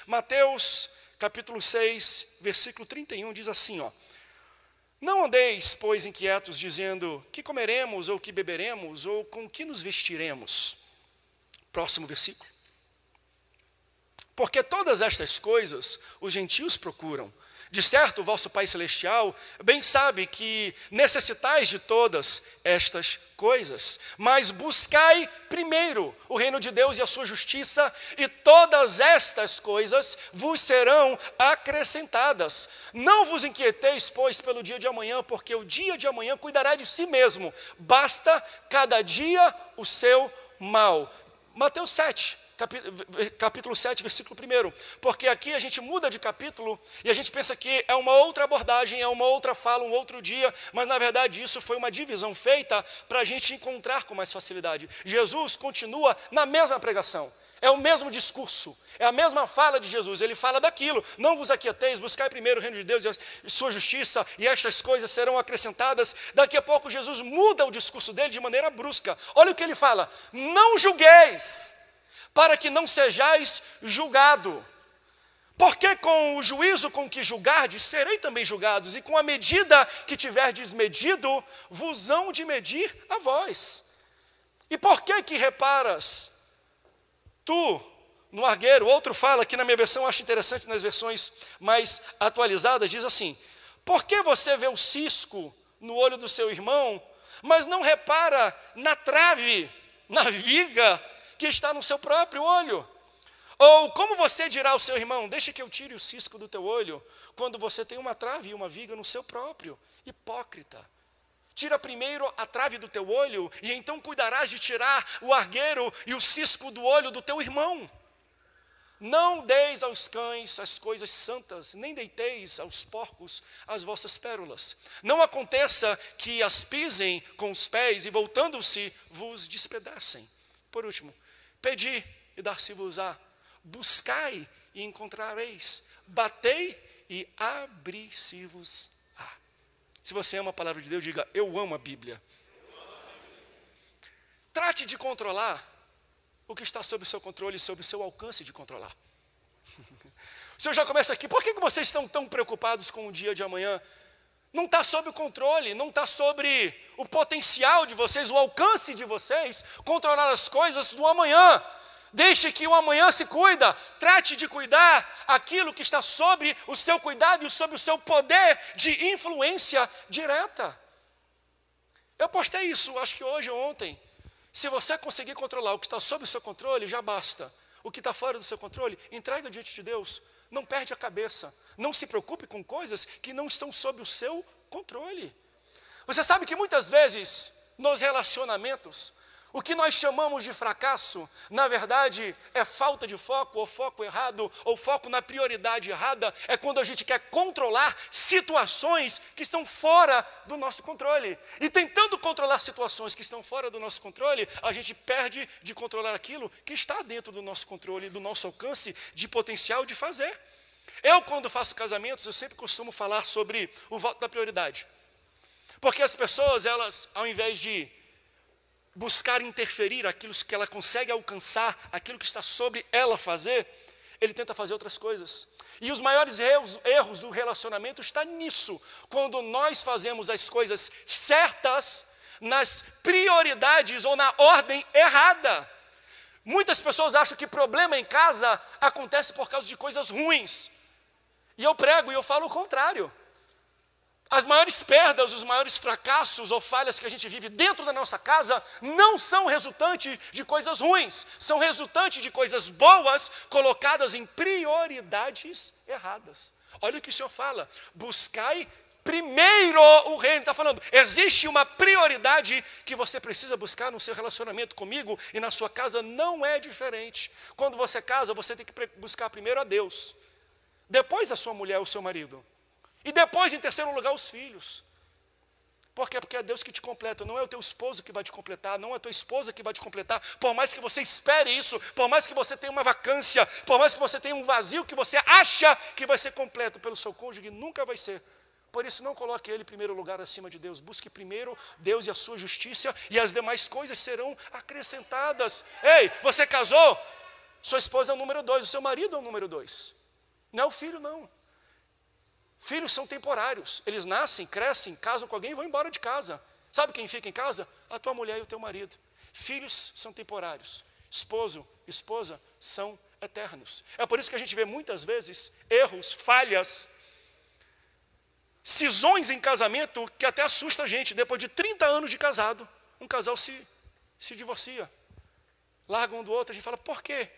Mateus capítulo 6, versículo 31 diz assim, ó: não andeis, pois, inquietos, dizendo, que comeremos, ou que beberemos, ou com que nos vestiremos. Próximo versículo. Porque todas estas coisas os gentios procuram. De certo, o vosso Pai Celestial bem sabe que necessitais de todas estas coisas. Mas buscai primeiro o reino de Deus e a sua justiça, e todas estas coisas vos serão acrescentadas. Não vos inquieteis, pois, pelo dia de amanhã, porque o dia de amanhã cuidará de si mesmo. Basta cada dia o seu mal. Mateus 7. Capítulo 7, versículo 1, porque aqui a gente muda de capítulo e a gente pensa que é uma outra abordagem, é uma outra fala, um outro dia, mas na verdade isso foi uma divisão feita para a gente encontrar com mais facilidade. Jesus continua na mesma pregação, é o mesmo discurso, é a mesma fala de Jesus, ele fala daquilo, não vos aquieteis, buscai primeiro o reino de Deus e a sua justiça, e estas coisas serão acrescentadas. Daqui a pouco Jesus muda o discurso dele de maneira brusca. Olha o que ele fala: não julgueis, para que não sejais julgado. Porque com o juízo com que julgardes, serei também julgados, e com a medida que tiverdes medido, vos hão de medir a vós. E por que reparas tu no argueiro? Outro fala, aqui na minha versão, eu acho interessante, nas versões mais atualizadas, diz assim: por que você vê o cisco no olho do seu irmão, mas não repara na trave, na viga que está no seu próprio olho? Ou como você dirá ao seu irmão, deixa que eu tire o cisco do teu olho, quando você tem uma trave e uma viga no seu próprio? Hipócrita. Tira primeiro a trave do teu olho, e então cuidarás de tirar o argueiro e o cisco do olho do teu irmão. Não deis aos cães as coisas santas, nem deiteis aos porcos as vossas pérolas. Não aconteça que as pisem com os pés, e voltando-se vos despedacem. Por último, pedi e dar-se-vos-á, buscai e encontrareis, batei e abri-se-vos-á. Se você ama a palavra de Deus, diga: eu amo a Bíblia. Trate de controlar o que está sob o seu controle e sob o seu alcance de controlar. O Senhor já começa aqui: por que vocês estão tão preocupados com o dia de amanhã? Não está sob o controle, não está sobre o potencial de vocês, o alcance de vocês, controlar as coisas do amanhã. Deixe que o amanhã se cuida. Trate de cuidar aquilo que está sobre o seu cuidado e sobre o seu poder de influência direta. Eu postei isso, acho que hoje ou ontem. Se você conseguir controlar o que está sob o seu controle, já basta. O que está fora do seu controle, entrega diante de Deus. Não perde a cabeça. Não se preocupe com coisas que não estão sob o seu controle. Você sabe que muitas vezes, nos relacionamentos, o que nós chamamos de fracasso, na verdade, é falta de foco, ou foco errado, ou foco na prioridade errada. É quando a gente quer controlar situações que estão fora do nosso controle. E tentando controlar situações que estão fora do nosso controle, a gente perde de controlar aquilo que está dentro do nosso controle, do nosso alcance de potencial de fazer. Eu, quando faço casamentos, eu sempre costumo falar sobre o voto da prioridade. Porque as pessoas, elas, ao invés de buscar interferir aquilo que ela consegue alcançar, aquilo que está sobre ela fazer, ele tenta fazer outras coisas. E os maiores erros do relacionamento estão nisso, quando nós fazemos as coisas certas, nas prioridades ou na ordem errada. Muitas pessoas acham que problema em casa acontece por causa de coisas ruins. E eu prego e eu falo o contrário. As maiores perdas, os maiores fracassos ou falhas que a gente vive dentro da nossa casa não são resultante de coisas ruins, são resultante de coisas boas colocadas em prioridades erradas. Olha o que o Senhor fala: buscai primeiro o reino. Está falando, existe uma prioridade que você precisa buscar no seu relacionamento comigo, e na sua casa não é diferente. Quando você casa, você tem que buscar primeiro a Deus, depois a sua mulher, o seu marido, e depois, em terceiro lugar, os filhos. Por quê? Porque é Deus que te completa, não é o teu esposo que vai te completar, não é a tua esposa que vai te completar. Por mais que você espere isso, por mais que você tenha uma vacância, por mais que você tenha um vazio que você acha que vai ser completo pelo seu cônjuge, nunca vai ser. Por isso, não coloque ele em primeiro lugar acima de Deus. Busque primeiro Deus e a sua justiça, e as demais coisas serão acrescentadas. Ei, você casou? Sua esposa é o número 2, o seu marido é o número 2. Não é o filho, não. Filhos são temporários. Eles nascem, crescem, casam com alguém e vão embora de casa. Sabe quem fica em casa? A tua mulher e o teu marido. Filhos são temporários. Esposo, esposa são eternos. É por isso que a gente vê muitas vezes erros, falhas, cisões em casamento que até assusta a gente. Depois de 30 anos de casado, um casal se divorcia. Larga um do outro, a gente fala, por quê?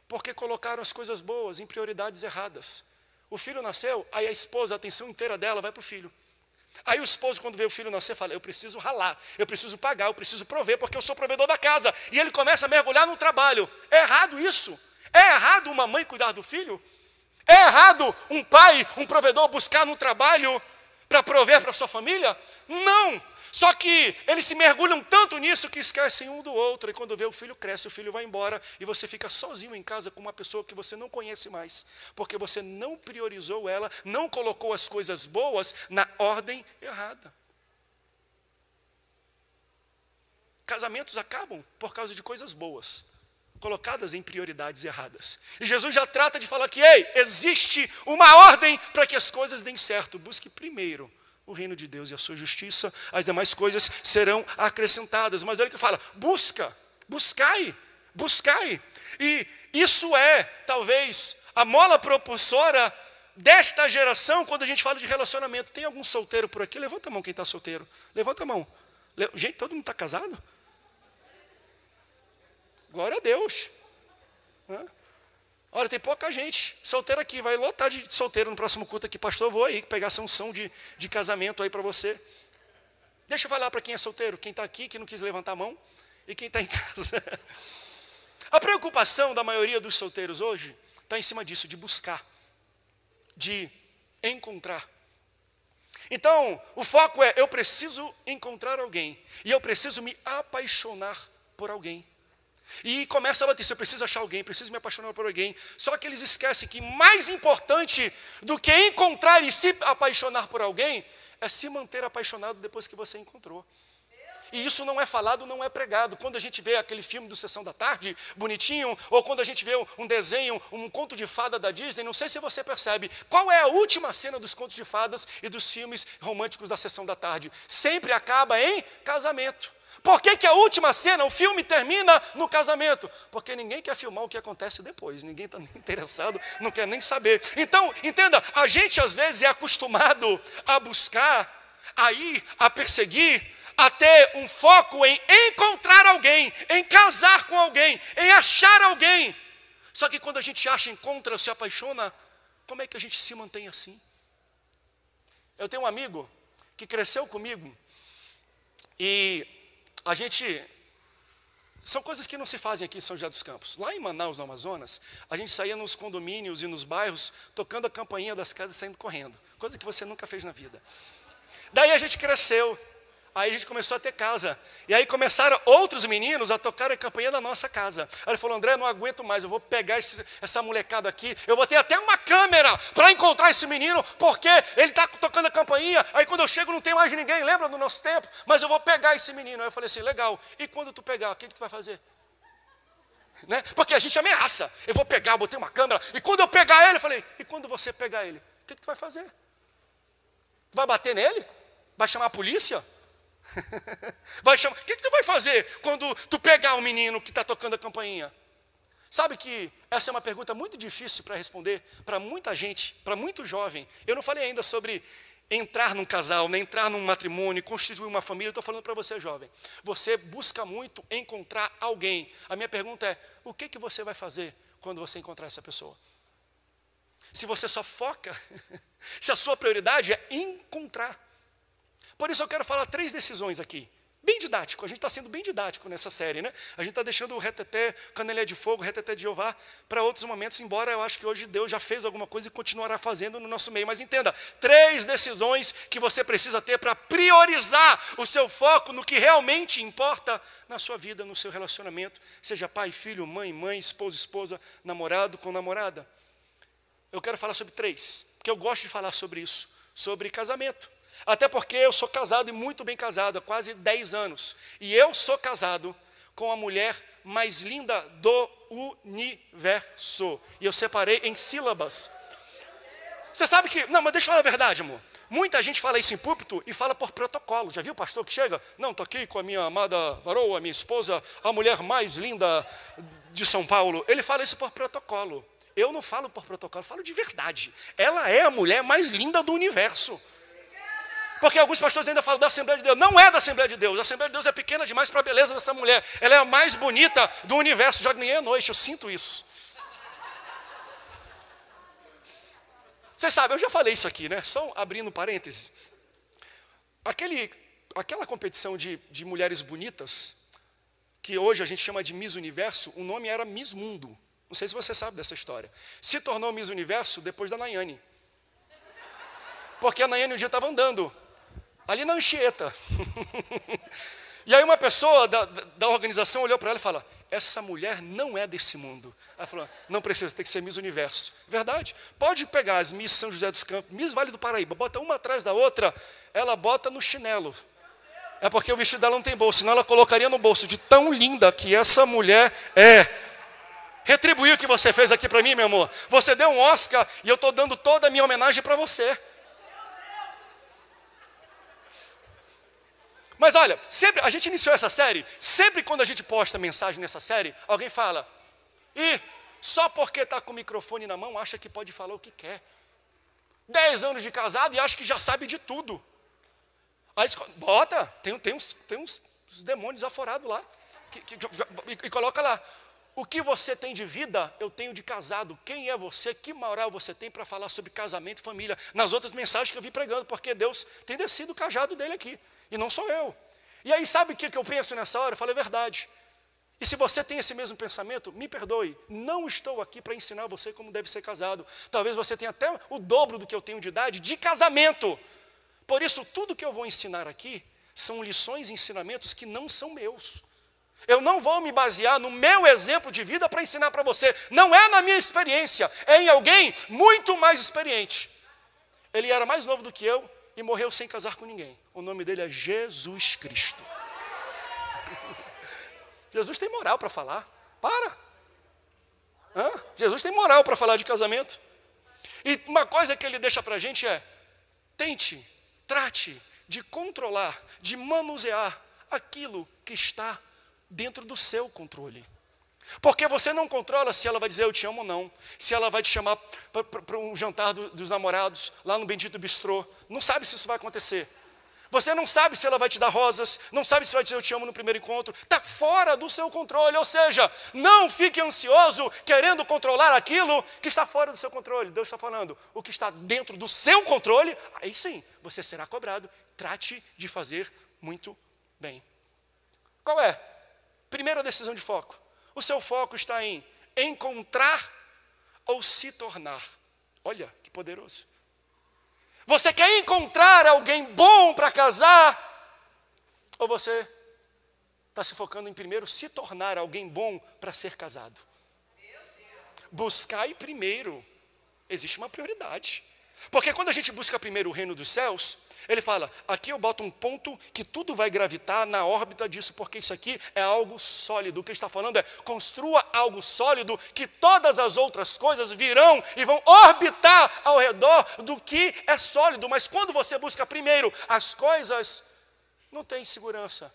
Porque colocaram as coisas boas em prioridades erradas. O filho nasceu, aí a esposa, a atenção inteira dela vai para o filho. Aí o esposo, quando vê o filho nascer, fala, eu preciso ralar, eu preciso pagar, eu preciso prover, porque eu sou provedor da casa. E ele começa a mergulhar no trabalho. É errado isso? É errado uma mãe cuidar do filho? É errado um pai, um provedor buscar no trabalho para prover para a sua família? Não! Só que eles se mergulham tanto nisso que esquecem um do outro. E quando vê o filho cresce, o filho vai embora e você fica sozinho em casa com uma pessoa que você não conhece mais. Porque você não priorizou ela, não colocou as coisas boas na ordem errada. Casamentos acabam por causa de coisas boas, colocadas em prioridades erradas. E Jesus já trata de falar que, ei, existe uma ordem para que as coisas deem certo. Busque primeiro o reino de Deus e a sua justiça, as demais coisas serão acrescentadas. Mas olha que fala, buscai. E isso é, talvez, a mola propulsora desta geração, quando a gente fala de relacionamento. Tem algum solteiro por aqui? Levanta a mão quem está solteiro. Levanta a mão. Gente, todo mundo está casado? Glória a Deus. Olha, tem pouca gente solteira aqui, vai lotar de solteiro no próximo culto aqui, pastor, eu vou aí pegar essa unção de casamento aí para você. Deixa eu falar para quem é solteiro, quem está aqui, que não quis levantar a mão, e quem está em casa. A preocupação da maioria dos solteiros hoje está em cima disso, de buscar, de encontrar. Então, o foco é, eu preciso encontrar alguém, e eu preciso me apaixonar por alguém. E começa a bater, eu preciso achar alguém, preciso me apaixonar por alguém. Só que eles esquecem que mais importante do que encontrar e se apaixonar por alguém, é se manter apaixonado depois que você encontrou. E isso não é falado, não é pregado. Quando a gente vê aquele filme do Sessão da Tarde, bonitinho, ou quando a gente vê um desenho, um conto de fada da Disney, não sei se você percebe, qual é a última cena dos contos de fadas e dos filmes românticos da Sessão da Tarde? Sempre acaba em casamento. Por que a última cena, o filme termina no casamento? Porque ninguém quer filmar o que acontece depois, ninguém está interessado, não quer nem saber. Então, entenda, a gente às vezes é acostumado a buscar, a ir, a perseguir, a ter um foco em encontrar alguém, em casar com alguém, em achar alguém. Só que quando a gente acha, encontra, se apaixona, como é que a gente se mantém assim? Eu tenho um amigo que cresceu comigo e a gente, são coisas que não se fazem aqui em São José dos Campos. Lá em Manaus, no Amazonas, a gente saía nos condomínios e nos bairros, tocando a campainha das casas e saindo correndo. Coisa que você nunca fez na vida. Daí a gente cresceu, aí a gente começou a ter casa. E aí começaram outros meninos a tocar a campainha da nossa casa. Aí ele falou, André, eu não aguento mais, eu vou pegar essa molecada aqui. Eu botei até uma câmera para encontrar esse menino, porque ele está tocando a campainha. Aí quando eu chego não tem mais ninguém, lembra do nosso tempo? Mas eu vou pegar esse menino. Aí eu falei assim, legal. E quando tu pegar, o que tu vai fazer? Né? Porque a gente ameaça. Eu vou pegar, botei uma câmera. E quando eu pegar ele, eu falei, e quando você pegar ele? O que tu vai fazer? Tu vai bater nele? Vai chamar a polícia? Vai chamar. O que tu vai fazer quando tu pegar o menino que está tocando a campainha? Sabe que essa é uma pergunta muito difícil para responder para muita gente, para muito jovem. Eu não falei ainda sobre entrar num casal, né, entrar num matrimônio, constituir uma família. Eu estou falando para você, jovem. Você busca muito encontrar alguém. A minha pergunta é, o que você vai fazer quando você encontrar essa pessoa? Se você só foca, se a sua prioridade é encontrar. Por isso eu quero falar 3 decisões aqui. Bem didático, a gente está sendo bem didático nessa série, né? A gente está deixando o reteté, caneleia de fogo, reteté de Jeová para outros momentos, embora eu acho que hoje Deus já fez alguma coisa e continuará fazendo no nosso meio. Mas entenda, 3 decisões que você precisa ter para priorizar o seu foco no que realmente importa na sua vida, no seu relacionamento, seja pai, filho, mãe, esposo, esposa, namorado com namorada. Eu quero falar sobre 3, porque eu gosto de falar sobre isso, sobre casamento. Até porque eu sou casado e muito bem casado, há quase 10 anos. E eu sou casado com a mulher mais linda do universo. E eu separei em sílabas. Você sabe que... Não, mas deixa eu falar a verdade, amor. Muita gente fala isso em púlpito e fala por protocolo. Já viu o pastor que chega? Não, estou aqui com a minha amada varoa, minha esposa, a mulher mais linda de São Paulo. Ele fala isso por protocolo. Eu não falo por protocolo, eu falo de verdade. Ela é a mulher mais linda do universo. Porque alguns pastores ainda falam da Assembleia de Deus. Não é da Assembleia de Deus. A Assembleia de Deus é pequena demais para a beleza dessa mulher. Ela é a mais bonita do universo. Já ganhei a noite, eu sinto isso. Você sabe, eu já falei isso aqui, né? Só abrindo parênteses. Aquela competição de mulheres bonitas, que hoje a gente chama de Miss Universo, o nome era Miss Mundo. Não sei se você sabe dessa história. Se tornou Miss Universo depois da Nayane. Porque a Nayane um dia estava andando ali na Anchieta. E aí uma pessoa da organização olhou para ela e falou: essa mulher não é desse mundo. Ela falou: não precisa, tem que ser Miss Universo. Verdade. Pode pegar as Miss São José dos Campos, Miss Vale do Paraíba, bota uma atrás da outra, ela bota no chinelo. É porque o vestido dela não tem bolso, senão ela colocaria no bolso, de tão linda que essa mulher é. Retribuir o que você fez aqui para mim, meu amor. Você deu um Oscar e eu estou dando toda a minha homenagem para você. Mas olha, sempre, a gente iniciou essa série, sempre quando a gente posta mensagem nessa série, alguém fala: e só porque está com o microfone na mão, acha que pode falar o que quer. 10 anos de casado e acha que já sabe de tudo. Aí bota, tem uns demônios aforados lá, e coloca lá: o que você tem de vida, eu tenho de casado. Quem é você? Que moral você tem para falar sobre casamento e família? Nas outras mensagens que eu vi pregando, porque Deus tem descido o cajado dele aqui. E não sou eu. E aí sabe o que eu penso nessa hora? Eu falo: é verdade. E se você tem esse mesmo pensamento, me perdoe. Não estou aqui para ensinar você como deve ser casado. Talvez você tenha até o dobro do que eu tenho de idade de casamento. Por isso, tudo que eu vou ensinar aqui são lições e ensinamentos que não são meus. Eu não vou me basear no meu exemplo de vida para ensinar para você. Não é na minha experiência, é em alguém muito mais experiente. Ele era mais novo do que eu e morreu sem casar com ninguém. O nome dele é Jesus Cristo. Jesus tem moral para falar. Para. Jesus tem moral para falar de casamento. E uma coisa que ele deixa para a gente é: trate de controlar, de manusear aquilo que está dentro do seu controle. Porque você não controla se ela vai dizer eu te amo ou não, se ela vai te chamar para um jantar dos namorados, lá no Bendito Bistrô. Não sabe se isso vai acontecer. Você não sabe se ela vai te dar rosas, não sabe se vai dizer eu te amo no primeiro encontro. Está fora do seu controle, ou seja, não fique ansioso querendo controlar aquilo que está fora do seu controle. Deus está falando, o que está dentro do seu controle, aí sim, você será cobrado. Trate de fazer muito bem. Qual é? Primeira decisão de foco. O seu foco está em encontrar ou se tornar. Olha, que poderoso. Você quer encontrar alguém bom para casar? Ou você está se focando em primeiro se tornar alguém bom para ser casado? Buscai primeiro. Existe uma prioridade. Porque quando a gente busca primeiro o reino dos céus, ele fala: aqui eu boto um ponto que tudo vai gravitar na órbita disso, porque isso aqui é algo sólido. O que ele está falando é: construa algo sólido, que todas as outras coisas virão e vão orbitar ao redor do que é sólido. Mas quando você busca primeiro as coisas, não tem segurança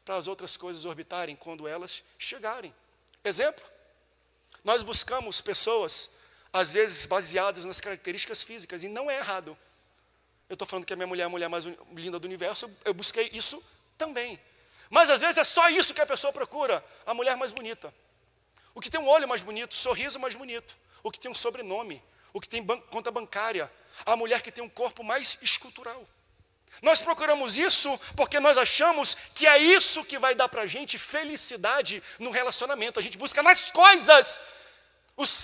para as outras coisas orbitarem quando elas chegarem. Exemplo: nós buscamos pessoas, às vezes baseadas nas características físicas, e não é errado. Eu estou falando que a minha mulher é a mulher mais linda do universo, eu busquei isso também. Mas às vezes é só isso que a pessoa procura, a mulher mais bonita. O que tem um olho mais bonito, sorriso mais bonito, o que tem um sobrenome, o que tem conta bancária, a mulher que tem um corpo mais escultural. Nós procuramos isso porque nós achamos que é isso que vai dar para a gente felicidade no relacionamento. A gente busca nas coisas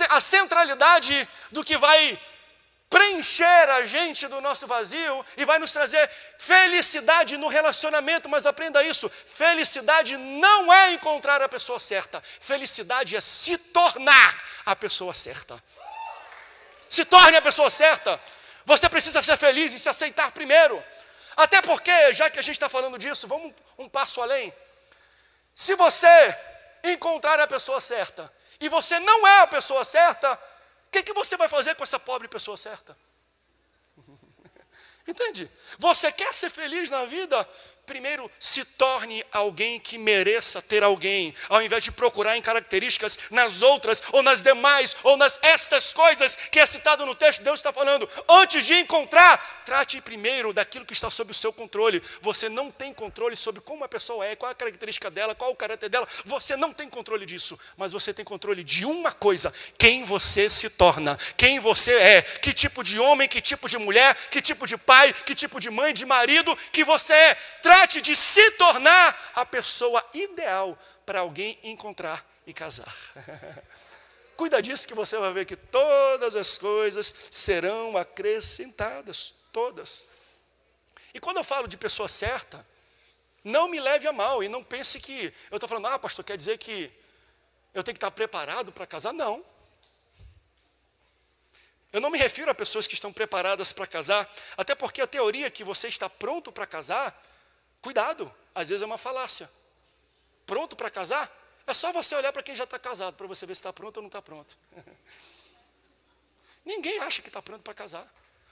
a centralidade do que vai preencher a gente do nosso vazio e vai nos trazer felicidade no relacionamento. Mas aprenda isso: felicidade não é encontrar a pessoa certa, felicidade é se tornar a pessoa certa. Se torne a pessoa certa. Você precisa ser feliz e se aceitar primeiro. Até porque, já que a gente está falando disso, vamos um passo além. Se você encontrar a pessoa certa e você não é a pessoa certa, o que você vai fazer com essa pobre pessoa certa? Entende? Você quer ser feliz na vida? Primeiro, se torne alguém que mereça ter alguém, ao invés de procurar em características nas outras, ou nas demais, ou nas estas coisas que é citado no texto. Deus está falando, antes de encontrar, trate primeiro daquilo que está sob o seu controle. Você não tem controle sobre como a pessoa é, qual a característica dela, qual o caráter dela. Você não tem controle disso, mas você tem controle de uma coisa: quem você se torna, quem você é, que tipo de homem, que tipo de mulher, que tipo de pai, que tipo de mãe, de marido que você é. Trate de se tornar a pessoa ideal para alguém encontrar e casar. Cuida disso que você vai ver que todas as coisas serão acrescentadas, todas. E quando eu falo de pessoa certa, não me leve a mal e não pense que eu estou falando, pastor, quer dizer que eu tenho que estar preparado para casar? Não. Eu não me refiro a pessoas que estão preparadas para casar, até porque a teoria que você está pronto para casar, cuidado, às vezes é uma falácia. Pronto para casar? É só você olhar para quem já está casado, para você ver se está pronto ou não está pronto. Ninguém acha que está pronto para casar.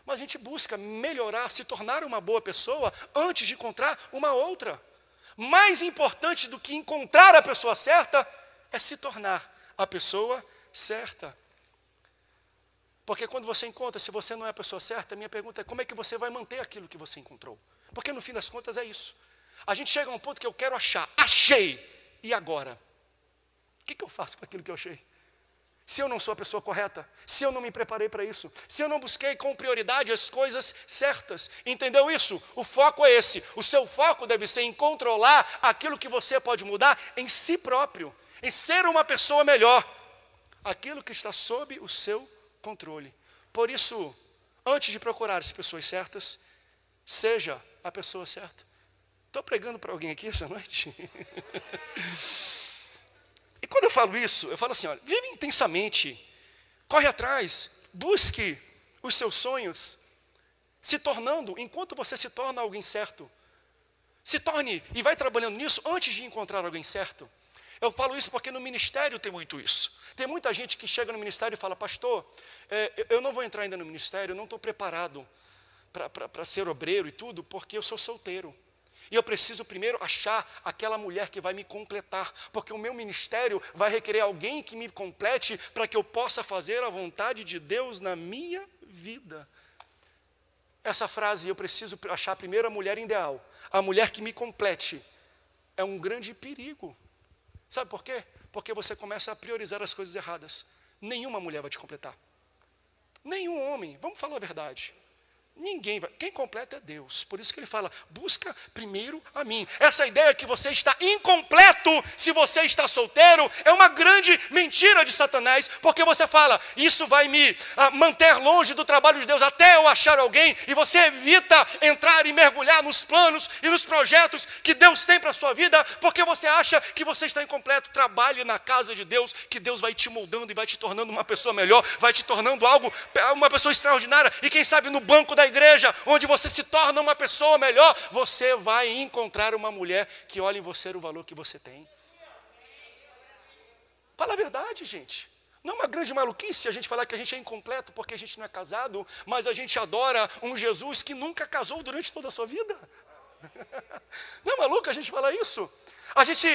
Mas a gente busca melhorar, se tornar uma boa pessoa, antes de encontrar uma outra. Mais importante do que encontrar a pessoa certa, é se tornar a pessoa certa. Porque quando você encontra, se você não é a pessoa certa, a minha pergunta é como é que você vai manter aquilo que você encontrou? Porque no fim das contas é isso. A gente chega a um ponto que eu quero achar. Achei! E agora? O que eu faço com aquilo que eu achei? Se eu não sou a pessoa correta, se eu não me preparei para isso, se eu não busquei com prioridade as coisas certas, entendeu isso? O foco é esse. O seu foco deve ser em controlar aquilo que você pode mudar em si próprio, em ser uma pessoa melhor. Aquilo que está sob o seu controle. Por isso, antes de procurar as pessoas certas, seja a pessoa certa. Estou pregando para alguém aqui essa noite? E quando eu falo isso, eu falo assim, olha, vive intensamente, corre atrás, busque os seus sonhos, se tornando, enquanto você se torna alguém certo, se torne e vai trabalhando nisso antes de encontrar alguém certo. Eu falo isso porque no ministério tem muito isso. Tem muita gente que chega no ministério e fala, pastor, eu não vou entrar ainda no ministério, eu não estou preparado para ser obreiro e tudo, porque eu sou solteiro. E eu preciso primeiro achar aquela mulher que vai me completar, porque o meu ministério vai requerer alguém que me complete para que eu possa fazer a vontade de Deus na minha vida. Essa frase, eu preciso achar primeiro a mulher ideal, a mulher que me complete, é um grande perigo. Sabe por quê? Porque você começa a priorizar as coisas erradas. Nenhuma mulher vai te completar. Nenhum homem, vamos falar a verdade. Ninguém vai, quem completa é Deus. Por isso que ele fala, busca primeiro a mim. Essa ideia que você está incompleto se você está solteiro é uma grande mentira de Satanás, porque você fala, isso vai me manter longe do trabalho de Deus até eu achar alguém, e você evita entrar e mergulhar nos planos e nos projetos que Deus tem para a sua vida, porque você acha que você está incompleto. Trabalhe na casa de Deus, que Deus vai te moldando e vai te tornando uma pessoa melhor, vai te tornando uma pessoa extraordinária, e quem sabe no banco da igreja, onde você se torna uma pessoa melhor, você vai encontrar uma mulher que olha em você o valor que você tem. Fala a verdade, gente. Não é uma grande maluquice a gente falar que a gente é incompleto porque a gente não é casado, mas a gente adora um Jesus que nunca casou durante toda a sua vida. Não é maluco a gente falar isso? A gente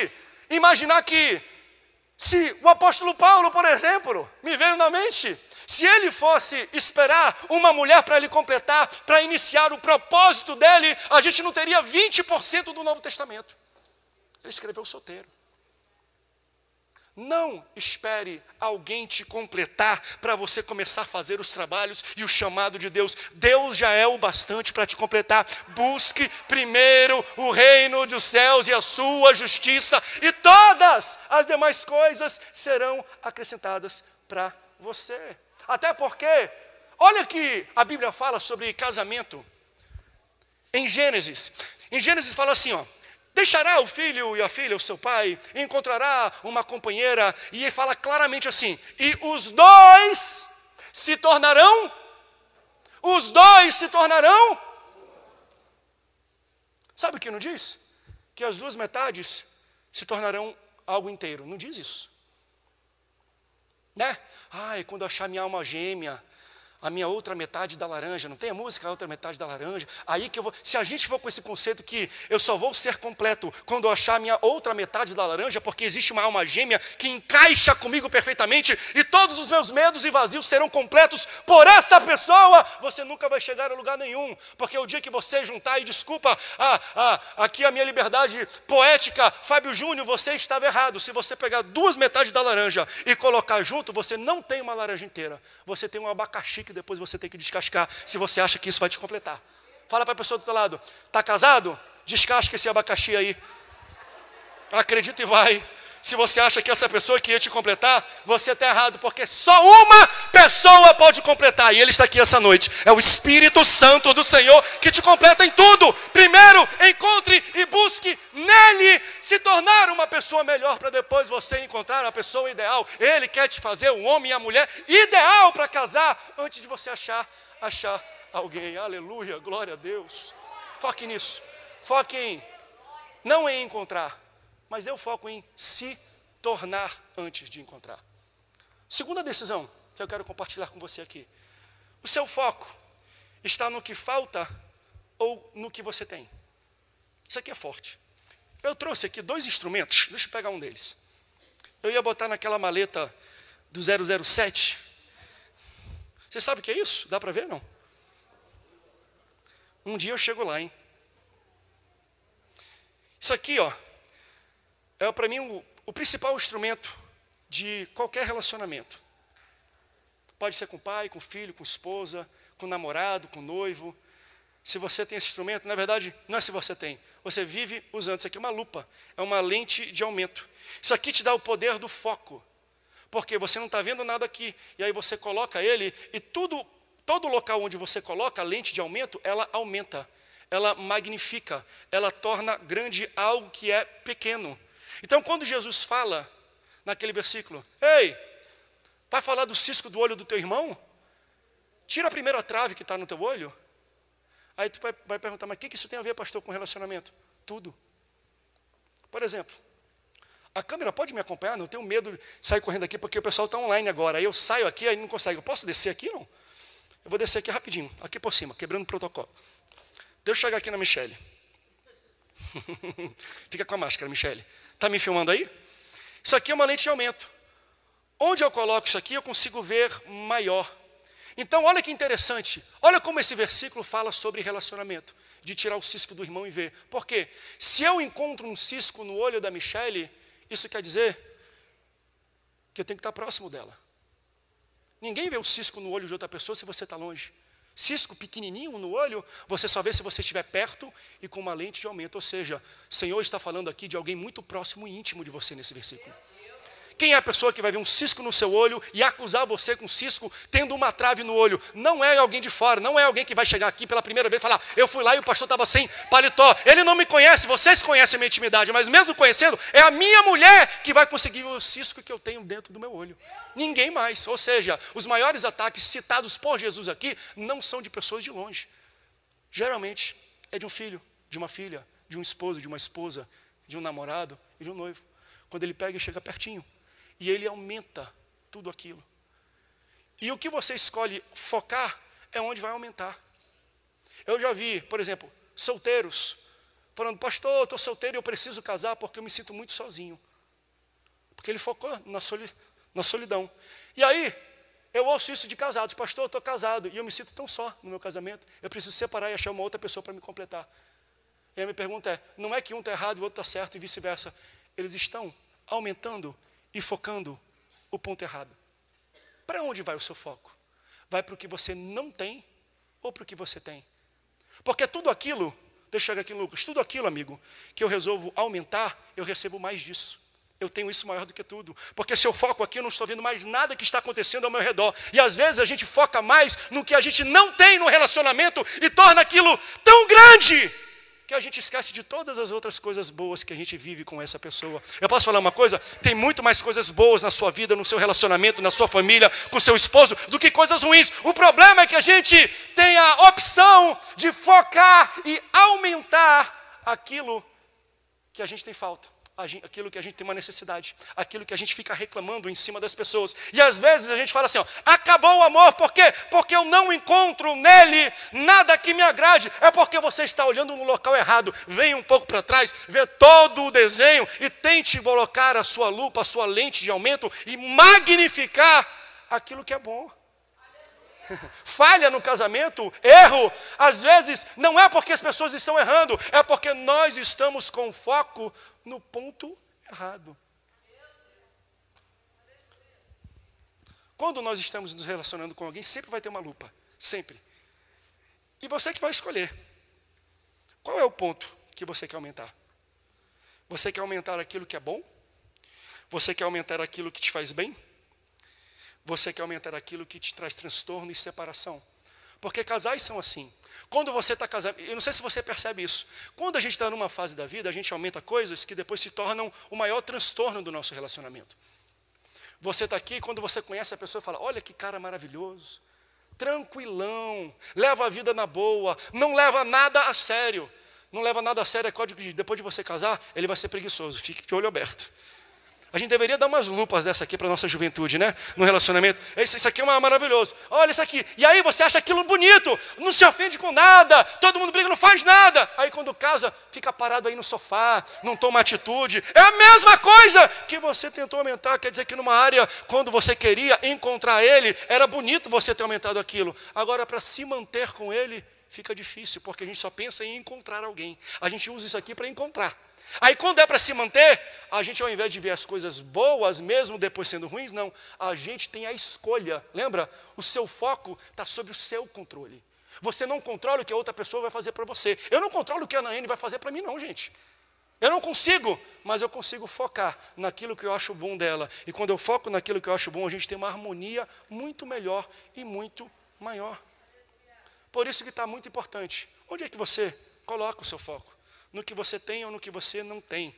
imaginar que se o apóstolo Paulo, por exemplo, me veio na mente, se ele fosse esperar uma mulher para ele completar, para iniciar o propósito dele, a gente não teria 20% do Novo Testamento. Ele escreveu solteiro. Não espere alguém te completar para você começar a fazer os trabalhos e o chamado de Deus. Deus já é o bastante para te completar. Busque primeiro o reino dos céus e a sua justiça, e todas as demais coisas serão acrescentadas para você. Até porque, olha que a Bíblia fala sobre casamento. Em Gênesis fala assim, ó, deixará o filho e a filha, o seu pai, e encontrará uma companheira, e ele fala claramente assim, e os dois se tornarão, sabe o que não diz? Que as duas metades se tornarão algo inteiro, não diz isso. né? Ai, quando eu achar minha alma gêmea, a minha outra metade da laranja, não tem a música, a outra metade da laranja, aí que eu vou, se a gente for com esse conceito que eu só vou ser completo quando eu achar a minha outra metade da laranja, porque existe uma alma gêmea que encaixa comigo perfeitamente, e todos os meus medos e vazios serão completos por essa pessoa, você nunca vai chegar a lugar nenhum, porque o dia que você juntar, e desculpa, aqui a minha liberdade poética, Fábio Júnior, você estava errado, se você pegar duas metades da laranja e colocar junto, você não tem uma laranja inteira, você tem um abacaxi que depois você tem que descascar, se você acha que isso vai te completar. Fala para a pessoa do teu lado, está casado? Descasca esse abacaxi aí. Acredita e vai. Se você acha que essa pessoa que ia te completar, você está errado, porque só uma pessoa pode completar, e Ele está aqui essa noite. É o Espírito Santo do Senhor que te completa em tudo. Primeiro, encontre e busque nele se tornar uma pessoa melhor, para depois você encontrar a pessoa ideal. Ele quer te fazer um homem e a mulher ideal para casar, antes de você achar alguém. Aleluia, glória a Deus. Foque nisso. Foque em, não em encontrar, mas eu foco em se tornar antes de encontrar. Segunda decisão que eu quero compartilhar com você aqui. O seu foco está no que falta ou no que você tem? Isso aqui é forte. Eu trouxe aqui 2 instrumentos, deixa eu pegar um deles. Eu ia botar naquela maleta do 007. Você sabe o que é isso? Dá para ver, não? Um dia eu chego lá, hein? Isso aqui, ó, é para mim o principal instrumento de qualquer relacionamento. Pode ser com pai, com filho, com esposa, com namorado, com noivo. Se você tem esse instrumento, na verdade, não é se você tem. Você vive usando. Isso aqui é uma lupa, é uma lente de aumento. Isso aqui te dá o poder do foco. Porque você não está vendo nada aqui. E aí você coloca ele e todo local onde você coloca a lente de aumento, ela aumenta. Ela magnifica. Ela torna grande algo que é pequeno. Então, quando Jesus fala, naquele versículo, ei, vai falar do cisco do olho do teu irmão? Tira a primeira trave que está no teu olho. Aí tu vai perguntar, mas o que isso tem a ver, pastor, com relacionamento? Tudo. Por exemplo, a câmera pode me acompanhar? Não tenho medo de sair correndo aqui, porque o pessoal está online agora. Aí eu saio aqui, aí não consegue. Eu posso descer aqui, não? Eu vou descer aqui rapidinho, aqui por cima, quebrando o protocolo. Deixa eu chegar aqui na Michele. Fica com a máscara, Michele. Está me filmando aí? Isso aqui é uma lente de aumento. Onde eu coloco isso aqui, eu consigo ver maior. Então, olha que interessante. Olha como esse versículo fala sobre relacionamento. De tirar o cisco do irmão e ver. Por quê? Se eu encontro um cisco no olho da Michele, isso quer dizer que eu tenho que estar próximo dela. Ninguém vê o cisco no olho de outra pessoa se você está longe. Cisco pequenininho no olho, você só vê se você estiver perto e com uma lente de aumento. Ou seja, o Senhor está falando aqui de alguém muito próximo e íntimo de você nesse versículo. Quem é a pessoa que vai ver um cisco no seu olho e acusar você com cisco, tendo uma trave no olho? Não é alguém de fora, não é alguém que vai chegar aqui pela primeira vez e falar, eu fui lá e o pastor estava sem paletó. Ele não me conhece, vocês conhecem a minha intimidade, mas mesmo conhecendo, é a minha mulher que vai conseguir o cisco que eu tenho dentro do meu olho. Ninguém mais. Ou seja, os maiores ataques citados por Jesus aqui não são de pessoas de longe. Geralmente é de um filho, de uma filha, de um esposo, de uma esposa, de um namorado e de um noivo. Quando ele pega e chega pertinho. E ele aumenta tudo aquilo. E o que você escolhe focar é onde vai aumentar. Eu já vi, por exemplo, solteiros falando, pastor, eu estou solteiro e eu preciso casar porque eu me sinto muito sozinho. Porque ele focou na solidão. E aí, eu ouço isso de casados, pastor, eu estou casado e eu me sinto tão só no meu casamento, eu preciso separar e achar uma outra pessoa para me completar. E a minha pergunta é, não é que um está errado e o outro está certo e vice-versa. Eles estão aumentando e focando o ponto errado. Para onde vai o seu foco? Vai para o que você não tem ou para o que você tem? Porque tudo aquilo, deixa eu chegar aqui, Lucas, tudo aquilo, amigo, que eu resolvo aumentar, eu recebo mais disso. Eu tenho isso maior do que tudo. Porque se eu foco aqui, eu não estou vendo mais nada que está acontecendo ao meu redor. E às vezes a gente foca mais no que a gente não tem no relacionamento e torna aquilo tão grande que a gente esquece de todas as outras coisas boas que a gente vive com essa pessoa. Eu posso falar uma coisa? Tem muito mais coisas boas na sua vida, no seu relacionamento, na sua família, com seu esposo, do que coisas ruins. O problema é que a gente tem a opção de focar e aumentar aquilo que a gente tem falta. aquilo que a gente tem uma necessidade, aquilo que a gente fica reclamando em cima das pessoas. E às vezes a gente fala assim, ó, acabou o amor, por quê? Porque eu não encontro nele nada que me agrade. É porque você está olhando no local errado. Venha um pouco para trás, vê todo o desenho e tente colocar a sua lupa, a sua lente de aumento e magnificar aquilo que é bom. Falha no casamento, erro, às vezes não é porque as pessoas estão errando, é porque nós estamos com foco no ponto errado. Quando nós estamos nos relacionando com alguém, sempre vai ter uma lupa, sempre. E você que vai escolher. Qual é o ponto que você quer aumentar? Você quer aumentar aquilo que é bom? Você quer aumentar aquilo que te faz bem? Você quer aumentar aquilo que te traz transtorno e separação? Porque casais são assim. Quando você está casado, eu não sei se você percebe isso. Quando a gente está numa fase da vida, a gente aumenta coisas que depois se tornam o maior transtorno do nosso relacionamento. Você está aqui, quando você conhece a pessoa, fala, olha que cara maravilhoso, tranquilão, leva a vida na boa, não leva nada a sério. Não leva nada a sério, é código de depois de você casar, ele vai ser preguiçoso, fique de olho aberto. A gente deveria dar umas lupas dessa aqui para a nossa juventude, né? No relacionamento. Isso aqui é maravilhoso. Olha isso aqui. E aí você acha aquilo bonito, não se ofende com nada, todo mundo briga, não faz nada. Aí quando casa, fica parado aí no sofá, não toma atitude. É a mesma coisa que você tentou aumentar. Quer dizer que numa área, quando você queria encontrar ele, era bonito você ter aumentado aquilo. Agora, para se manter com ele, fica difícil, porque a gente só pensa em encontrar alguém. A gente usa isso aqui para encontrar. Aí quando é para se manter, a gente ao invés de ver as coisas boas, mesmo depois sendo ruins, não. A gente tem a escolha, lembra? O seu foco está sob o seu controle. Você não controla o que a outra pessoa vai fazer para você. Eu não controlo o que a Anaene vai fazer para mim não, gente. Eu não consigo, mas eu consigo focar naquilo que eu acho bom dela. E quando eu foco naquilo que eu acho bom, a gente tem uma harmonia muito melhor e muito maior. Por isso que está muito importante. Onde é que você coloca o seu foco? No que você tem ou no que você não tem.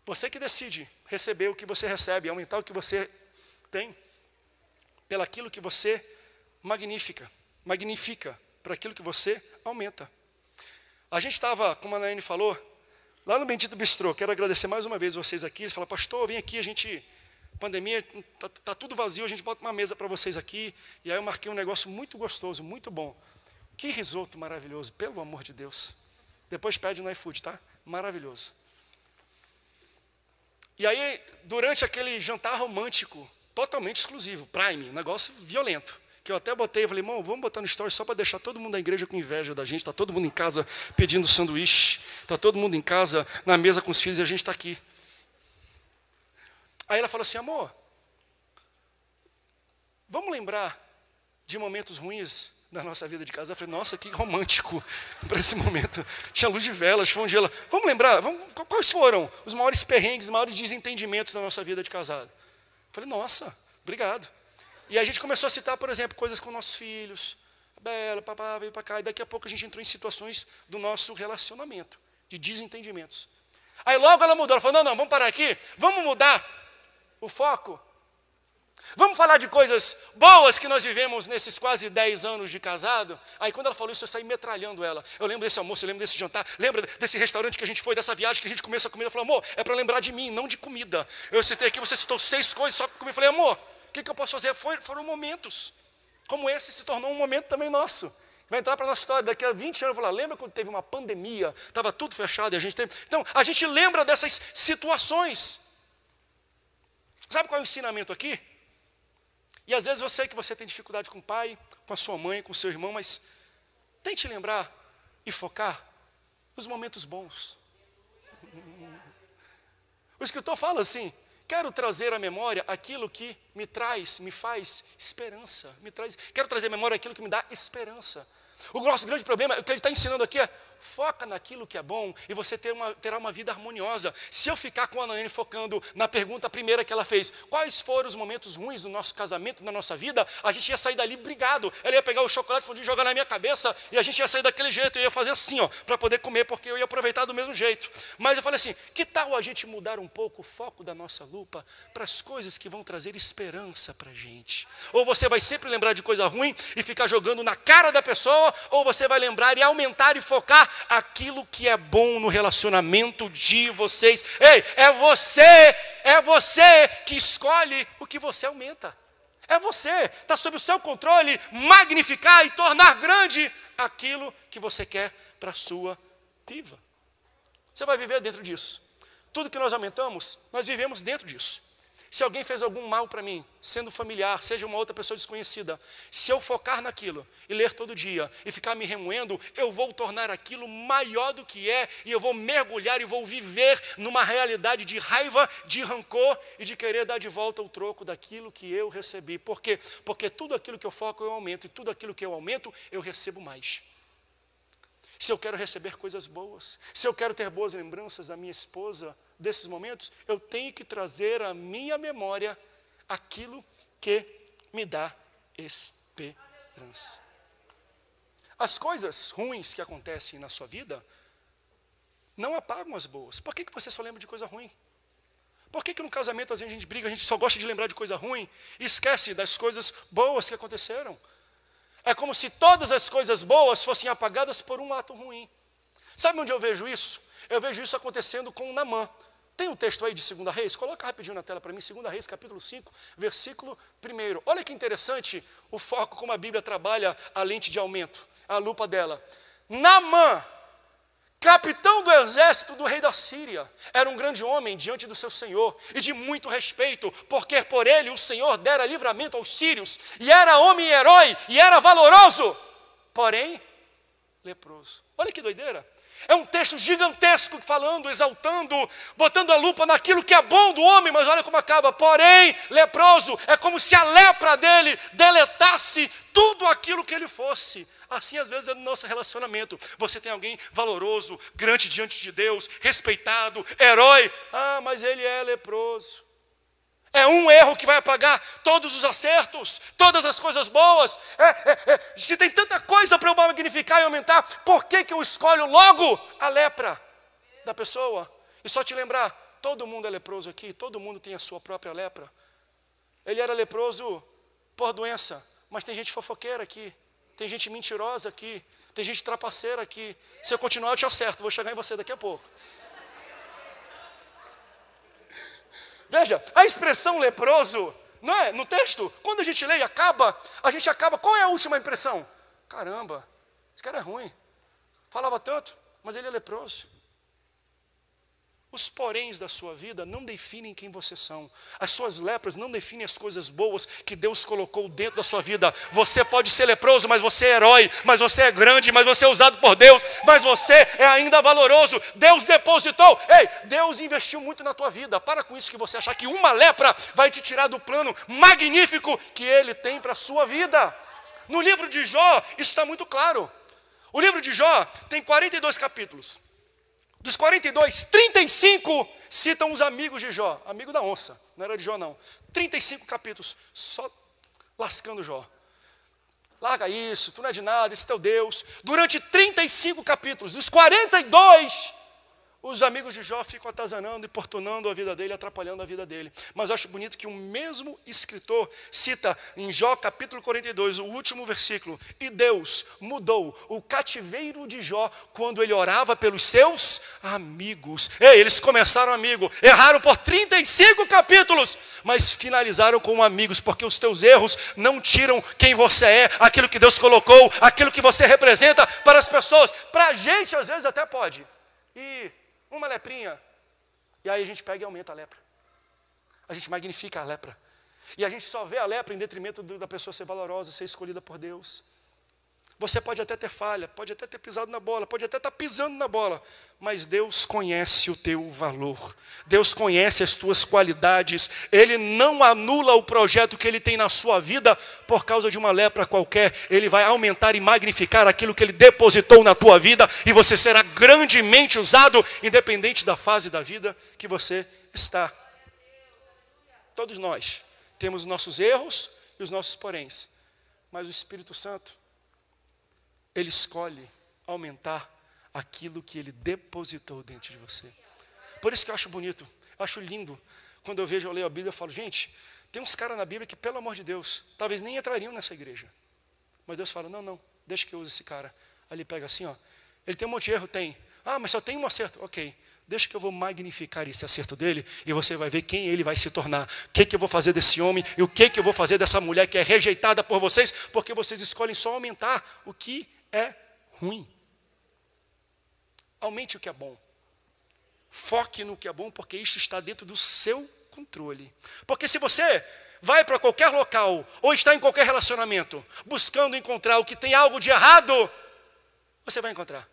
Você que decide receber o que você recebe, aumentar o que você tem, pelaquilo que você magnifica, para aquilo que você aumenta. A gente estava, como a Anaene falou, lá no Bendito Bistrô. Quero agradecer mais uma vez vocês aqui. Eles falaram, pastor, vem aqui, pandemia, tá tudo vazio, a gente bota uma mesa para vocês aqui. E aí eu marquei um negócio muito gostoso, muito bom. Que risoto maravilhoso, pelo amor de Deus. Depois pede no iFood, tá? Maravilhoso. E aí, durante aquele jantar romântico, totalmente exclusivo, Prime, um negócio violento, que eu até botei, falei, irmão, vamos botar no story só para deixar todo mundo da igreja com inveja da gente, está todo mundo em casa pedindo sanduíche, está todo mundo em casa na mesa com os filhos e a gente está aqui. Aí ela falou assim, amor, vamos lembrar de momentos ruins da nossa vida de casal. Eu falei, nossa, que romântico para esse momento. Tinha luz de velas, foi um dia. Vamos lembrar, quais foram os maiores perrengues, os maiores desentendimentos da nossa vida de casado? Eu falei, nossa, obrigado. E a gente começou a citar, por exemplo, coisas com nossos filhos. A Bela, papá, veio para cá. E daqui a pouco a gente entrou em situações do nosso relacionamento, de desentendimentos. Aí logo ela mudou, ela falou, não, vamos parar aqui, vamos mudar o foco. Vamos falar de coisas boas que nós vivemos nesses quase 10 anos de casado. Aí quando ela falou isso, eu saí metralhando ela. Eu lembro desse almoço, eu lembro desse jantar, lembra desse restaurante que a gente foi, dessa viagem que a gente começou a comida. Eu falei, amor, é para lembrar de mim, não de comida. Eu citei aqui, você citou 6 coisas só para comer. Eu falei, amor, o que eu posso fazer? Foram momentos. Como esse se tornou um momento também nosso. Vai entrar para a nossa história, daqui a 20 anos, eu vou falar, lembra quando teve uma pandemia, estava tudo fechado e a gente teve... Então, a gente lembra dessas situações. Sabe qual é o ensinamento aqui? E às vezes eu sei que você tem dificuldade com o pai, com a sua mãe, com o seu irmão, mas tente lembrar e focar nos momentos bons. O escritor fala assim, quero trazer à memória aquilo que me faz esperança. Quero trazer à memória aquilo que me dá esperança. O nosso grande problema, o que ele está ensinando aqui é, foca naquilo que é bom e você terá uma vida harmoniosa. Se eu ficar com a Anaene focando na pergunta primeira que ela fez, quais foram os momentos ruins do nosso casamento, da nossa vida, a gente ia sair dali brigado. Ela ia pegar o chocolate fundido e jogar na minha cabeça e a gente ia sair daquele jeito, eu ia fazer assim, ó, para poder comer, porque eu ia aproveitar do mesmo jeito. Mas eu falei assim, que tal a gente mudar um pouco o foco da nossa lupa para as coisas que vão trazer esperança para a gente? Ou você vai sempre lembrar de coisa ruim e ficar jogando na cara da pessoa, ou você vai lembrar e aumentar e focar aquilo que é bom no relacionamento de vocês. Ei, é você que escolhe o que você aumenta. É você, está sob o seu controle, magnificar e tornar grande aquilo que você quer para a sua vida. Você vai viver dentro disso. Tudo que nós aumentamos, nós vivemos dentro disso. Se alguém fez algum mal para mim, sendo familiar, seja uma outra pessoa desconhecida, se eu focar naquilo e ler todo dia e ficar me remoendo, eu vou tornar aquilo maior do que é e eu vou mergulhar e vou viver numa realidade de raiva, de rancor e de querer dar de volta o troco daquilo que eu recebi. Por quê? Porque tudo aquilo que eu foco eu aumento e tudo aquilo que eu aumento eu recebo mais. Se eu quero receber coisas boas, se eu quero ter boas lembranças da minha esposa, desses momentos, eu tenho que trazer à minha memória aquilo que me dá esperança. As coisas ruins que acontecem na sua vida não apagam as boas. Por que você só lembra de coisa ruim? Por que no casamento às vezes a gente briga, a gente só gosta de lembrar de coisa ruim e esquece das coisas boas que aconteceram? É como se todas as coisas boas fossem apagadas por um ato ruim. Sabe onde eu vejo isso? Eu vejo isso acontecendo com Naamã. Tem um texto aí de 2 Reis? Coloca rapidinho na tela para mim, 2 Reis, capítulo 5, versículo 1. Olha que interessante o foco, como a Bíblia trabalha a lente de aumento, a lupa dela. Naamã, capitão do exército do rei da Síria, era um grande homem diante do seu Senhor e de muito respeito, porque por ele o Senhor dera livramento aos sírios, e era homem e herói, e era valoroso, porém leproso. Olha que doideira. É um texto gigantesco falando, exaltando, botando a lupa naquilo que é bom do homem, mas olha como acaba. Porém, leproso, é como se a lepra dele deletasse tudo aquilo que ele fosse. Assim, às vezes, é no nosso relacionamento. Você tem alguém valoroso, grande diante de Deus, respeitado, herói. Ah, mas ele é leproso. É um erro que vai apagar todos os acertos, todas as coisas boas. Se tem tanta coisa para eu magnificar e aumentar, por que eu escolho logo a lepra da pessoa? E só te lembrar, todo mundo é leproso aqui, todo mundo tem a sua própria lepra. Ele era leproso por doença, mas tem gente fofoqueira aqui, tem gente mentirosa aqui, tem gente trapaceira aqui. Se eu continuar eu te acerto, vou chegar em você daqui a pouco. Veja, a expressão leproso, não é? No texto, quando a gente lê e a gente acaba, qual é a última impressão? Caramba, esse cara é ruim. Falava tanto, mas ele é leproso. Os poréns da sua vida não definem quem vocês são. As suas lepras não definem as coisas boas que Deus colocou dentro da sua vida. Você pode ser leproso, mas você é herói, mas você é grande, mas você é usado por Deus, mas você é ainda valoroso. Deus depositou, Deus investiu muito na tua vida. Para com isso que você achar que uma lepra vai te tirar do plano magnífico que Ele tem para a sua vida. No livro de Jó, isso está muito claro. O livro de Jó tem 42 capítulos. Dos 42, 35 citam os amigos de Jó. Amigo da onça, não era de Jó não. 35 capítulos, só lascando Jó. Larga isso, tu não é de nada, esse é teu Deus. Durante 35 capítulos, dos 42, os amigos de Jó ficam atazanando, importunando a vida dele, atrapalhando a vida dele. Mas eu acho bonito que o mesmo escritor cita em Jó capítulo 42, o último versículo. E Deus mudou o cativeiro de Jó quando ele orava pelos seus amigos. Eles começaram amigo, erraram por 35 capítulos, mas finalizaram como amigos, porque os teus erros não tiram quem você é, aquilo que Deus colocou, aquilo que você representa para as pessoas. Para a gente, às vezes, até pode. E uma leprinha, e aí a gente pega e aumenta a lepra. A gente magnifica a lepra. E a gente só vê a lepra em detrimento da pessoa ser valorosa, ser escolhida por Deus. Você pode até ter falha, pode até ter pisado na bola, pode até estar pisando na bola, mas Deus conhece o teu valor. Deus conhece as tuas qualidades. Ele não anula o projeto que Ele tem na sua vida por causa de uma lepra qualquer. Ele vai aumentar e magnificar aquilo que Ele depositou na tua vida e você será grandemente usado, independente da fase da vida que você está. Todos nós temos os nossos erros e os nossos poréns, mas o Espírito Santo, Ele escolhe aumentar aquilo que Ele depositou dentro de você. Por isso que eu acho bonito, eu acho lindo, quando eu leio a Bíblia, eu falo, gente, tem uns caras na Bíblia que, pelo amor de Deus, talvez nem entrariam nessa igreja. Mas Deus fala, não, deixa que eu use esse cara. Aí Ele pega assim, Ele tem um monte de erro? Tem. Ah, mas só tem um acerto. Ok, deixa que eu vou magnificar esse acerto dele e você vai ver quem ele vai se tornar. O que eu vou fazer desse homem e o que eu vou fazer dessa mulher que é rejeitada por vocês, porque vocês escolhem só aumentar o que é ruim. Aumente o que é bom. Foque no que é bom, porque isso está dentro do seu controle. Porque se você vai para qualquer local ou está em qualquer relacionamento buscando encontrar o que tem algo de errado, você vai encontrar.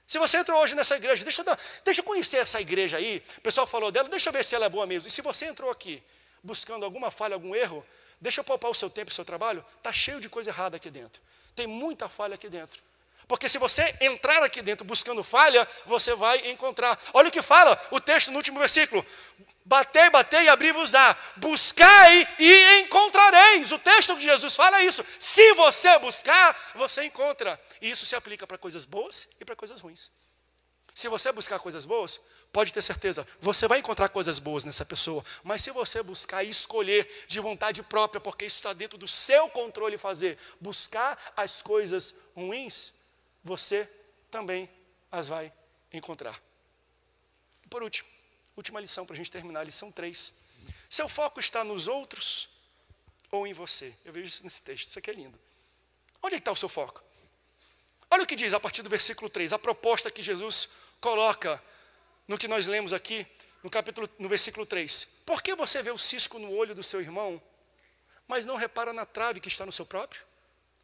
Se você entrou hoje nessa igreja, deixa eu conhecer essa igreja aí, o pessoal falou dela, deixa eu ver se ela é boa mesmo. E se você entrou aqui buscando alguma falha, algum erro, deixa eu poupar o seu tempo e o seu trabalho, está cheio de coisa errada aqui dentro. Tem muita falha aqui dentro. Porque se você entrar aqui dentro buscando falha, você vai encontrar. Olha o que fala o texto no último versículo. Batei, batei e abri-vos-á. Buscai e encontrareis. O texto de Jesus fala isso. Se você buscar, você encontra. E isso se aplica para coisas boas e para coisas ruins. Se você buscar coisas boas, pode ter certeza, você vai encontrar coisas boas nessa pessoa. Mas se você buscar e escolher de vontade própria, porque isso está dentro do seu controle fazer, buscar as coisas ruins, você também as vai encontrar. Por último, última lição para a gente terminar, lição 3. Seu foco está nos outros ou em você? Eu vejo isso nesse texto, isso aqui é lindo. Onde é que está o seu foco? Olha o que diz a partir do versículo 3, a proposta que Jesus coloca no que nós lemos aqui, no versículo 3. Por que você vê o cisco no olho do seu irmão, mas não repara na trave que está no seu próprio?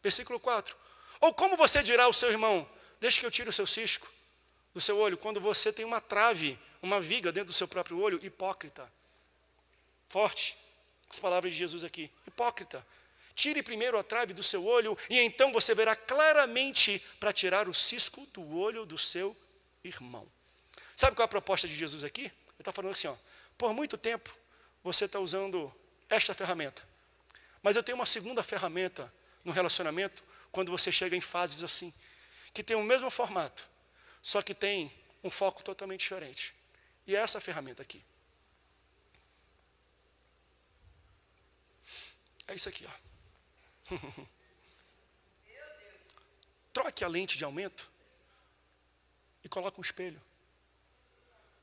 Versículo 4. Ou como você dirá ao seu irmão, deixa que eu tire o seu cisco do seu olho, quando você tem uma trave, uma viga dentro do seu próprio olho? Hipócrita. Forte, as palavras de Jesus aqui. Hipócrita. Tire primeiro a trave do seu olho e então você verá claramente para tirar o cisco do olho do seu irmão. Sabe qual é a proposta de Jesus aqui? Ele está falando assim, ó, por muito tempo você está usando esta ferramenta, mas eu tenho uma segunda ferramenta no relacionamento, quando você chega em fases assim, que tem o mesmo formato, só que tem um foco totalmente diferente. E é essa ferramenta aqui. É isso aqui, ó. Troque a lente de aumento e coloque um espelho.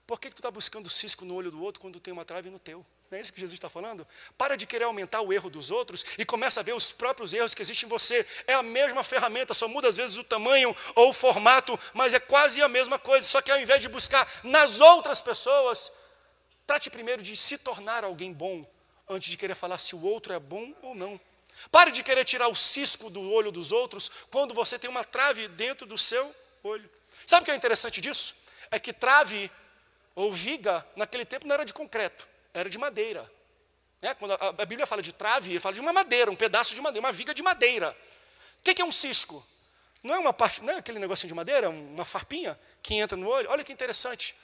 Por que tu está buscando cisco no olho do outro quando tem uma trave no teu? Não é isso que Jesus está falando? Para de querer aumentar o erro dos outros e começa a ver os próprios erros que existem em você. É a mesma ferramenta, só muda às vezes o tamanho ou o formato, mas é quase a mesma coisa. Só que ao invés de buscar nas outras pessoas, trate primeiro de se tornar alguém bom, antes de querer falar se o outro é bom ou não. Pare de querer tirar o cisco do olho dos outros quando você tem uma trave dentro do seu olho. Sabe o que é interessante disso? É que trave ou viga, naquele tempo não era de concreto, era de madeira. Quando a Bíblia fala de trave, ele fala de uma madeira, um pedaço de madeira, uma viga de madeira. O que é um cisco? Não é aquele negocinho de madeira, uma farpinha que entra no olho? Olha que interessante.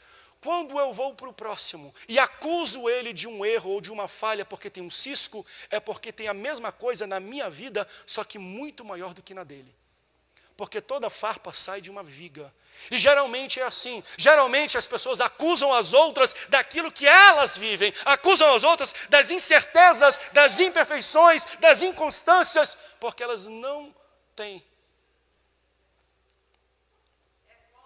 Quando eu vou para o próximo e acuso ele de um erro ou de uma falha porque tem um cisco, é porque tem a mesma coisa na minha vida, só que muito maior do que na dele. Porque toda farpa sai de uma viga. E geralmente é assim. Geralmente as pessoas acusam as outras daquilo que elas vivem. Acusam as outras das incertezas, das imperfeições, das inconstâncias, porque elas não têm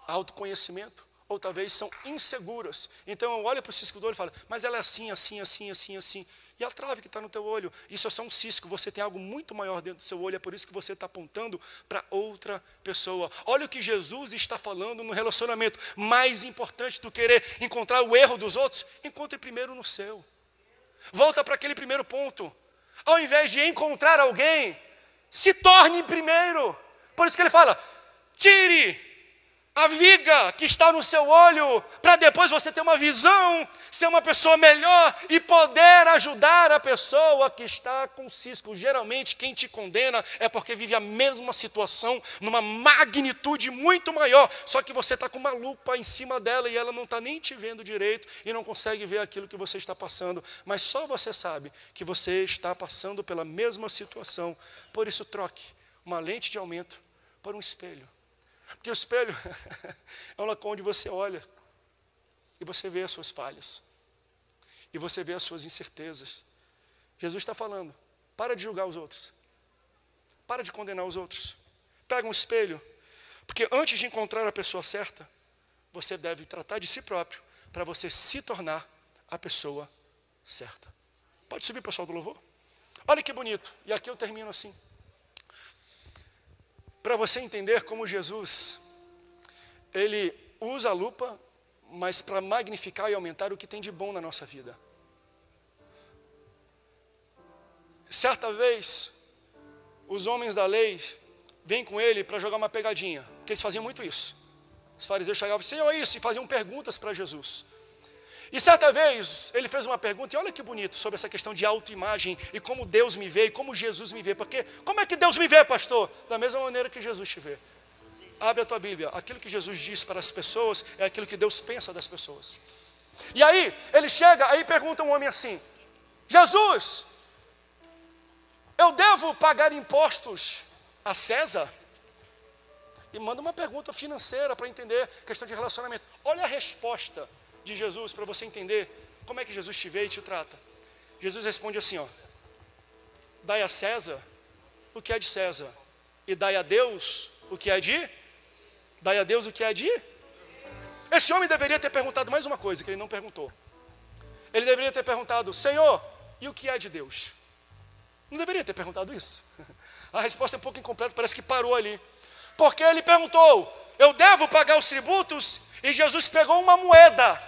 autoconhecimento. Ou talvez são inseguras. Então eu olho para o cisco do olho e falo, mas ela é assim, assim, assim, assim, assim. E a trave que está no teu olho, isso é só um cisco, você tem algo muito maior dentro do seu olho, é por isso que você está apontando para outra pessoa. Olha o que Jesus está falando no relacionamento. Mais importante do que querer encontrar o erro dos outros, encontre primeiro no seu. Volta para aquele primeiro ponto. Ao invés de encontrar alguém, se torne primeiro. Por isso que ele fala, tire a viga que está no seu olho, para depois você ter uma visão, ser uma pessoa melhor e poder ajudar a pessoa que está com cisco. Geralmente quem te condena é porque vive a mesma situação, numa magnitude muito maior, só que você está com uma lupa em cima dela e ela não está nem te vendo direito e não consegue ver aquilo que você está passando, mas só você sabe que você está passando pela mesma situação. Por isso troque uma lente de aumento por um espelho. Porque o espelho é um local onde você olha e você vê as suas falhas. E você vê as suas incertezas. Jesus está falando, para de julgar os outros. Para de condenar os outros. Pega um espelho. Porque antes de encontrar a pessoa certa, você deve tratar de si próprio para você se tornar a pessoa certa. Pode subir, pessoal do louvor? Olha que bonito. E aqui eu termino assim. Para você entender como Jesus, ele usa a lupa, mas para magnificar e aumentar o que tem de bom na nossa vida. Certa vez, os homens da lei vêm com ele para jogar uma pegadinha, porque eles faziam muito isso. Os fariseus chegavam, Senhor, isso, e faziam perguntas para Jesus. E certa vez, ele fez uma pergunta, e olha que bonito, sobre essa questão de autoimagem, e como Deus me vê, e como Jesus me vê. Porque, como é que Deus me vê, pastor? Da mesma maneira que Jesus te vê. Abre a tua Bíblia, aquilo que Jesus diz para as pessoas, é aquilo que Deus pensa das pessoas. E aí, ele chega, aí pergunta um homem assim, Jesus, eu devo pagar impostos a César? E manda uma pergunta financeira para entender questão de relacionamento. Olha a resposta de Jesus para você entender como é que Jesus te vê e te trata. Jesus responde assim, ó: dai a César o que é de César, e dai a Deus o que é de... Dai a Deus o que é de... Esse homem deveria ter perguntado mais uma coisa que ele não perguntou. Ele deveria ter perguntado, Senhor, e o que é de Deus? Não deveria ter perguntado isso. A resposta é um pouco incompleta, parece que parou ali. Porque ele perguntou, eu devo pagar os tributos? E Jesus pegou uma moeda.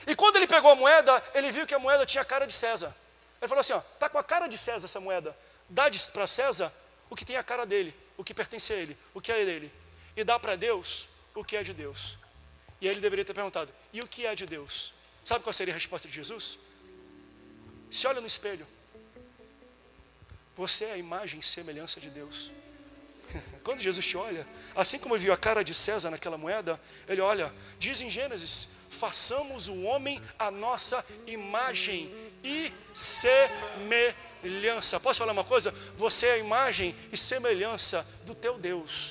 E quando ele pegou a moeda, ele viu que a moeda tinha a cara de César. Ele falou assim, ó, está com a cara de César essa moeda. Dá para César o que tem a cara dele, o que pertence a ele, o que é dele. E dá para Deus o que é de Deus. E aí ele deveria ter perguntado, e o que é de Deus? Sabe qual seria a resposta de Jesus? Se olha no espelho. Você é a imagem e semelhança de Deus. Quando Jesus te olha, assim como ele viu a cara de César naquela moeda, ele olha, diz em Gênesis, façamos o homem a nossa imagem e semelhança. Posso falar uma coisa? Você é a imagem e semelhança do teu Deus.